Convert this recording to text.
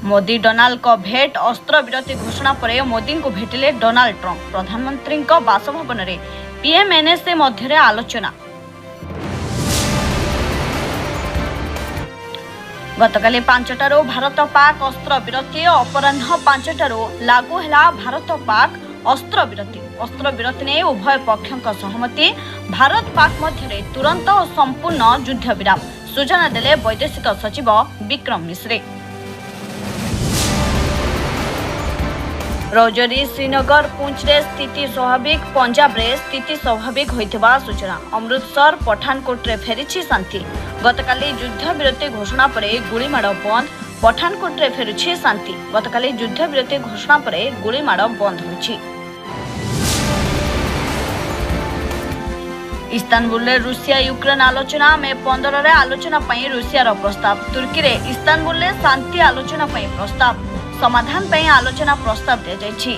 Modi Donald को भेट अस्त्र विरति घोषणा पर मोदी को भेटिले डोनाल्ड ट्रंप प्रधानमंत्री बासभवन में पीएमएनएसए मध्य आलोचना। गतकाली 5टारू भारत पाक अस्त्र विरति अपराह्न 5टारू लागू है भारत पाक अस्त्र विरति ने उभय पक्षों सहमति भारत पाक मध्य तुरंत और संपूर्ण युद्ध विराम सूचना देले वैदेशिक सचिव विक्रम मिश्रे। रौजरी श्रीनगर पुंछ रे स्थिति स्वाभाविक पंजाब रे स्थिति स्वाभाविक होइथिबा सूचना। अमृतसर पठानकोट रे फेरिछि शांति। गतकाली युद्ध विरति घोषणा पर गुलीमाड़ बंद पठानकोट रे फेरिछि शांति। गतकाली युद्ध विरति घोषणा पर गुलीमाड़ बंद होइछि। इस्तानबुल रे रूसिया यूक्रेन आलोचना में 15 रे आलोचना पई रूसिया रो प्रस्ताव। तुर्की रे इस्तानबुल रे शांति आलोचना पई प्रस्ताव समाधान पई आलोचना प्रस्ताव दिया जायछि।